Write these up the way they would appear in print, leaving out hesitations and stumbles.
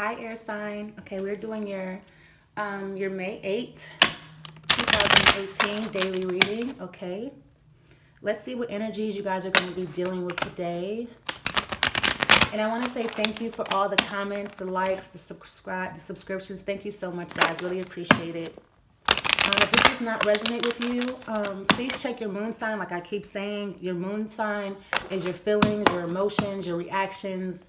Hi, air sign. Okay, we're doing your May 8th, 2018 daily reading. Okay, let's see what energies you guys are going to be dealing with today. And I want to say thank you for all the comments, the likes, the subscriptions. Thank you so much, guys. Really appreciate it. If this does not resonate with you, please check your moon sign. Like I keep saying, your moon sign is your feelings, your emotions, your reactions,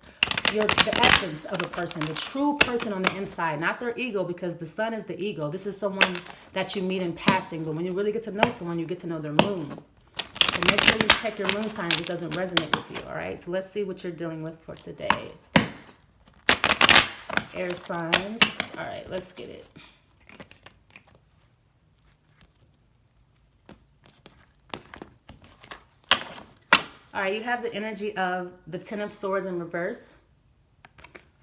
the essence of a person, the true person on the inside, not their ego, because the sun is the ego. This is someone that you meet in passing, but when you really get to know someone, you get to know their moon. So make sure you check your moon sign if this doesn't resonate with you, all right? So let's see what you're dealing with for today. Air signs. All right, let's get it. All right, you have the energy of the Ten of Swords in reverse.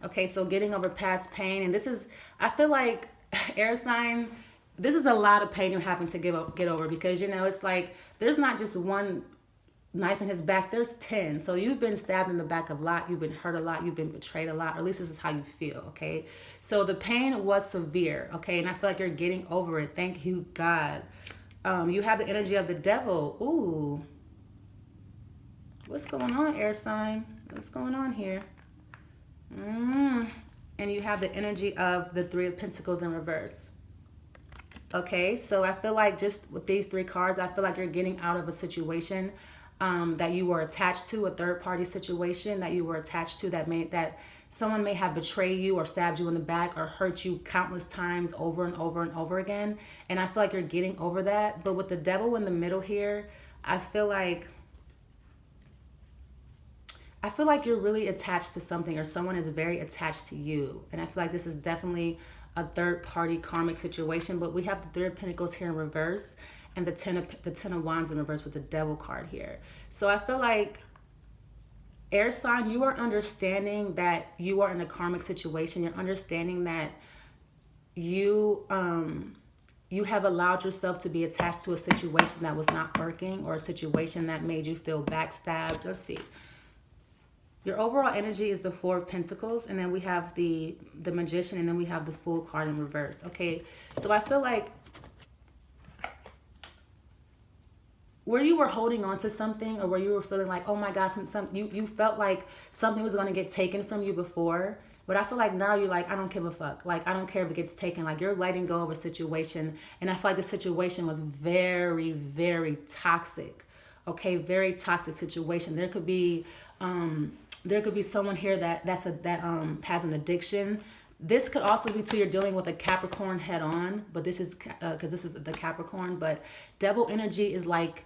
Okay, so getting over past pain. And this is, I feel like, air sign, this is a lot of pain you're having to get over because, you know, it's like there's not just one knife in his back, there's 10. So you've been stabbed in the back a lot, you've been hurt a lot, you've been betrayed a lot, or at least this is how you feel, okay? So the pain was severe, okay? And I feel like you're getting over it. Thank you, God. You have the energy of the devil. Ooh. What's going on, air sign? What's going on here? And you have the energy of the Three of Pentacles in reverse. Okay, so I feel like just with these three cards, I feel like you're getting out of a situation that you were attached to, a third-party situation that you were attached to that someone may have betrayed you or stabbed you in the back or hurt you countless times over and over and over again. And I feel like you're getting over that. But with the devil in the middle here, I feel like you're really attached to something, or someone is very attached to you. And I feel like this is definitely a third-party karmic situation. But we have the Three of Pentacles here in reverse and the Ten of Wands in reverse with the Devil card here. So I feel like, air sign, you are understanding that you are in a karmic situation. You're understanding that you have allowed yourself to be attached to a situation that was not working, or a situation that made you feel backstabbed. Let's see. Your overall energy is the Four of Pentacles, and then we have the Magician, and then we have the Fool card in reverse. Okay, so I feel like where you were holding on to something, or where you were feeling like, oh my God, you felt like something was going to get taken from you before, but I feel like now you're like, I don't give a fuck. Like, I don't care if it gets taken. Like, you're letting go of a situation, and I feel like the situation was very, very toxic. Okay, very toxic situation. There could be someone here that has an addiction. This could also be too, you're dealing with a Capricorn head on, but this is because this is the Capricorn. But devil energy is like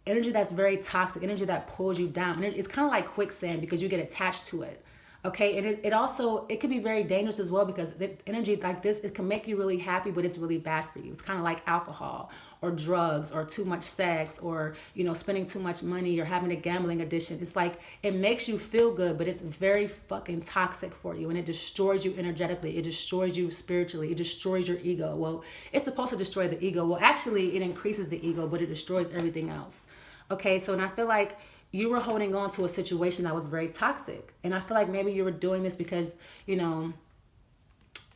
energy that's very toxic, energy that pulls you down. And it's kind of like quicksand because you get attached to it. Okay, and it could be very dangerous as well, because the energy like this, it can make you really happy, but it's really bad for you. It's kind of like alcohol or drugs or too much sex, or, you know, spending too much money or having a gambling addiction. It's like it makes you feel good, but it's very fucking toxic for you, and it destroys you energetically. It destroys you spiritually. It destroys your ego. Well, it's supposed to destroy the ego. Well, actually, it increases the ego, but it destroys everything else. Okay, so and I feel like you were holding on to a situation that was very toxic. And I feel like maybe you were doing this because, you know,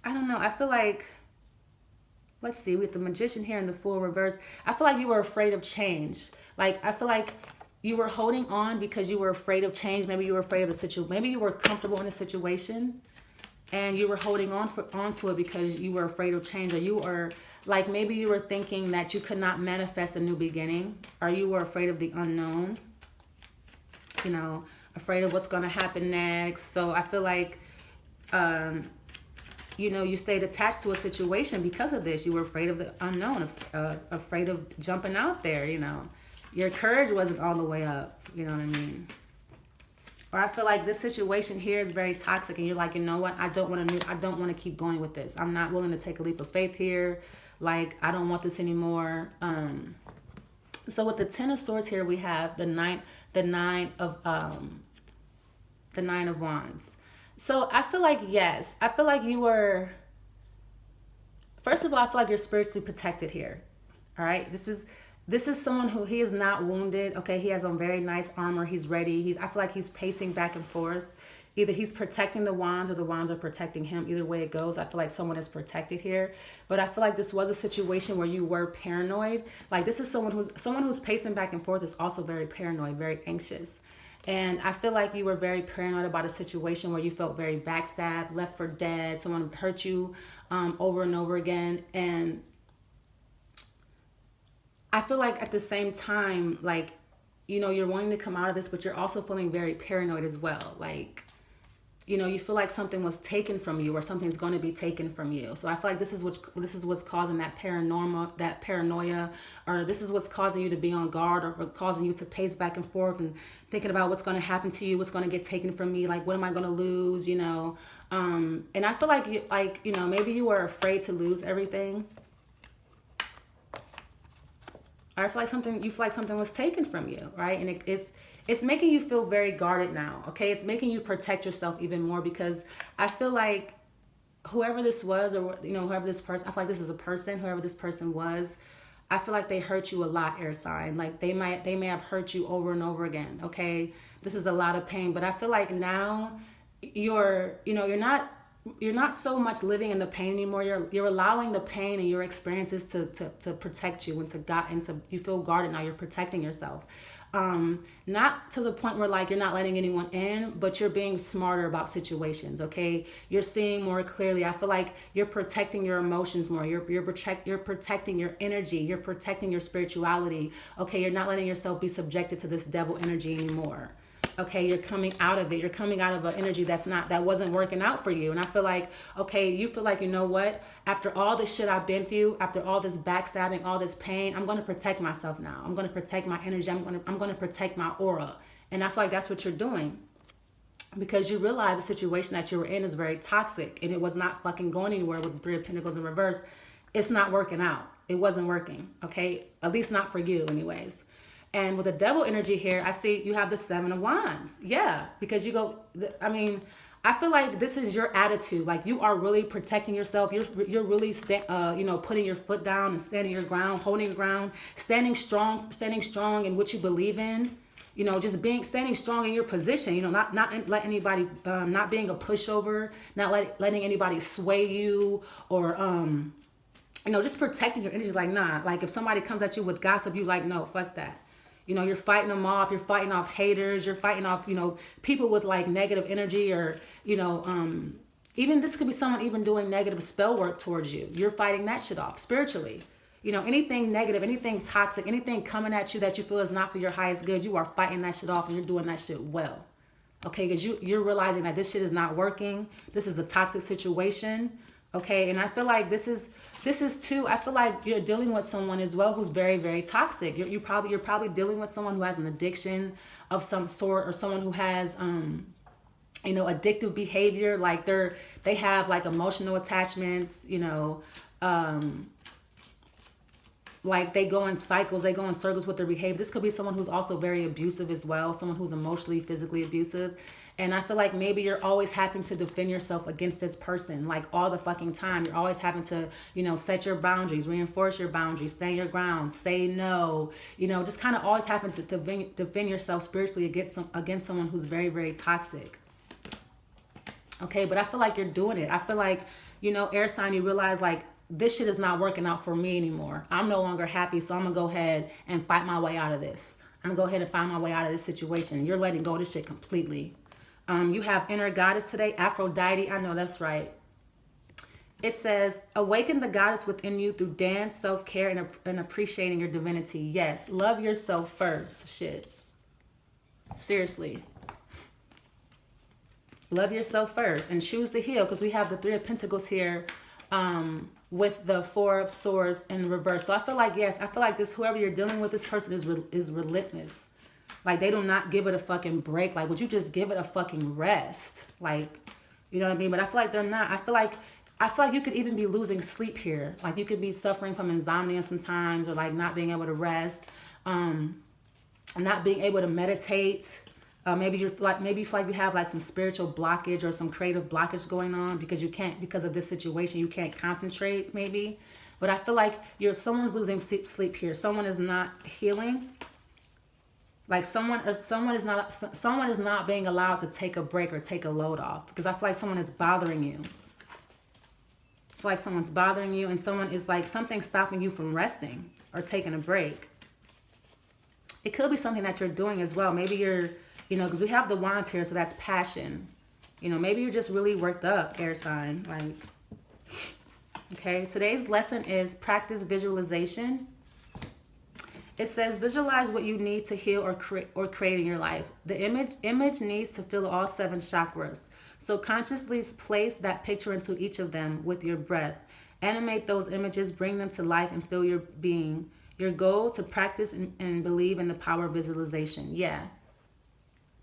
I don't know. I feel like, let's see, with the Magician here and the Fool reverse, I feel like you were afraid of change. Like, I feel like you were holding on because you were afraid of change. Maybe you were afraid of the situation. Maybe you were comfortable in a situation and you were holding onto it because you were afraid of change. Or you were, like, maybe you were thinking that you could not manifest a new beginning, or you were afraid of the unknown. You know, afraid of what's going to happen next. So I feel like, you know, you stayed attached to a situation because of this. You were afraid of the unknown, afraid of jumping out there, you know. Your courage wasn't all the way up, you know what I mean? Or I feel like this situation here is very toxic, and you're like, you know what? I don't want to keep going with this. I'm not willing to take a leap of faith here. Like, I don't want this anymore. So with the Ten of Swords here, we have the Nine of Wands. So I feel like, yes, I feel like you were, first of all, I feel like you're spiritually protected here. All right, this is someone who, he is not wounded. Okay, he has on very nice armor. He's ready. I feel like he's pacing back and forth. Either he's protecting the wands or the wands are protecting him. Either way it goes, I feel like someone is protected here. But I feel like this was a situation where you were paranoid. Like this is someone who's pacing back and forth is also very paranoid, very anxious. And I feel like you were very paranoid about a situation where you felt very backstabbed, left for dead, someone hurt you over and over again. And I feel like at the same time, like, you know, you're wanting to come out of this, but you're also feeling very paranoid as well. Like, you know, you feel like something was taken from you or something's going to be taken from you. So I feel like this is what's causing that paranoia, or this is what's causing you to be on guard, or causing you to pace back and forth and thinking about what's going to happen to you, what's going to get taken from me, like what am I going to lose, you know? And I feel like you know, maybe you were afraid to lose everything. Or I feel like something was taken from you, right? And it's making you feel very guarded now, okay? It's making you protect yourself even more, because I feel like whoever this was, or, you know, whoever this person, I feel like this is a person, whoever this person was, I feel like they hurt you a lot, air sign. Like they may have hurt you over and over again, okay? This is a lot of pain, but I feel like now you're not so much living in the pain anymore. You're allowing the pain and your experiences to protect you, and to you feel guarded now. You're protecting yourself. Not to the point where like you're not letting anyone in, but you're being smarter about situations, okay? You're seeing more clearly. I feel like you're protecting your emotions more. You're protecting your energy. You're protecting your spirituality, okay? You're not letting yourself be subjected to this devil energy anymore. Okay, you're coming out of it. You're coming out of an energy that wasn't working out for you. And I feel like, okay, you feel like, you know what? After all this shit I've been through, after all this backstabbing, all this pain, I'm going to protect myself now. I'm going to protect my energy. I'm going to protect my aura. And I feel like that's what you're doing, because you realize the situation that you were in is very toxic, and it was not fucking going anywhere with the Three of Pentacles in reverse. It's not working out. It wasn't working, okay? At least not for you anyways. And with the devil energy here, I see you have the Seven of Wands. Yeah, because you go, I mean, I feel like this is your attitude. Like you are really protecting yourself. You're really, you know, putting your foot down and standing your ground, holding your ground, standing strong in what you believe in. You know, just standing strong in your position. You know, not let anybody, not being a pushover, not letting anybody sway you, or you know, just protecting your energy. Like, nah, like if somebody comes at you with gossip, you like, no, fuck that. You know, you're fighting them off. You're fighting off haters. You're fighting off, you know, people with like negative energy, or, you know, even this could be someone even doing negative spell work towards you. You're fighting that shit off spiritually. You know, anything negative, anything toxic, anything coming at you that you feel is not for your highest good, you are fighting that shit off, and you're doing that shit well. Okay, because you're realizing that this shit is not working. This is a toxic situation. Okay, and I feel like this is too, I feel like you're dealing with someone as well who's very, very toxic. You're probably dealing with someone who has an addiction of some sort, or someone who has you know, addictive behavior. Like they have like emotional attachments, you know, like they go in cycles, they go in circles with their behavior. This could be someone who's also very abusive as well, someone who's emotionally, physically abusive. And I feel like maybe you're always having to defend yourself against this person, like all the fucking time. You're always having to, you know, set your boundaries, reinforce your boundaries, stand your ground, say no, you know, just kind of always having to defend yourself spiritually against someone who's very, very toxic. Okay, but I feel like you're doing it. I feel like, you know, air sign, you realize like, this shit is not working out for me anymore. I'm no longer happy, so I'm gonna go ahead and fight my way out of this. I'm gonna go ahead and find my way out of this situation. You're letting go of this shit completely. You have inner goddess today, Aphrodite. I know that's right. It says, awaken the goddess within you through dance, self-care, and appreciating your divinity. Yes, love yourself first. Shit. Seriously. Love yourself first and choose to heal, because we have the Three of Pentacles here with the Four of Swords in reverse. So I feel like, yes, I feel like this, whoever you're dealing with, this person is relentless. Like, they do not give it a fucking break. Like, would you just give it a fucking rest? Like, you know what I mean? But I feel like they're not. I feel like you could even be losing sleep here. Like, you could be suffering from insomnia sometimes, or like not being able to rest, not being able to meditate. Maybe you feel like you have like some spiritual blockage or some creative blockage going on, because because of this situation, you can't concentrate maybe. But I feel like someone's losing sleep here. Someone is not healing. Like someone is not being allowed to take a break or take a load off, because I feel like someone is bothering you. I feel like someone's bothering you, and someone is like, something's stopping you from resting or taking a break. It could be something that you're doing as well. Maybe you're, you know, because we have the wands here, so that's passion. You know, maybe you're just really worked up, air sign. Like, okay, today's lesson is practice visualization. It says visualize what you need to heal or create in your life. The image needs to fill all 7 chakras. So consciously place that picture into each of them with your breath. Animate those images, bring them to life, and feel your being. Your goal to practice and believe in the power of visualization. Yeah.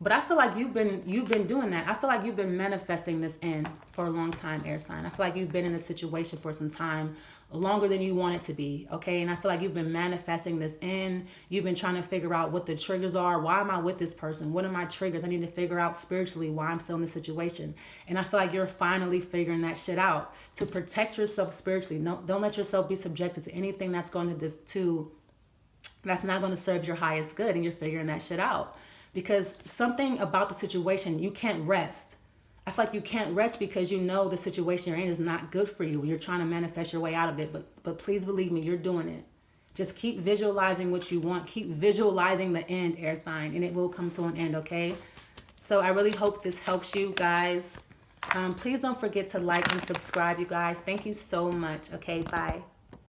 But I feel like you've been doing that. I feel like you've been manifesting this in for a long time, air sign. I feel like you've been in a situation for some time, longer than you want it to be, okay? And I feel like you've been manifesting this in. You've been trying to figure out what the triggers are. Why am I with this person? What are my triggers? I need to figure out spiritually why I'm still in this situation. And I feel like you're finally figuring that shit out to protect yourself spiritually. No, don't let yourself be subjected to anything that's going that's not going to serve your highest good, and you're figuring that shit out. Because something about the situation, you can't rest. I feel like you can't rest because you know the situation you're in is not good for you. You're trying to manifest your way out of it. But please believe me, you're doing it. Just keep visualizing what you want. Keep visualizing the end, air sign, and it will come to an end, okay? So I really hope this helps you guys. Please don't forget to like and subscribe, you guys. Thank you so much. Okay, bye.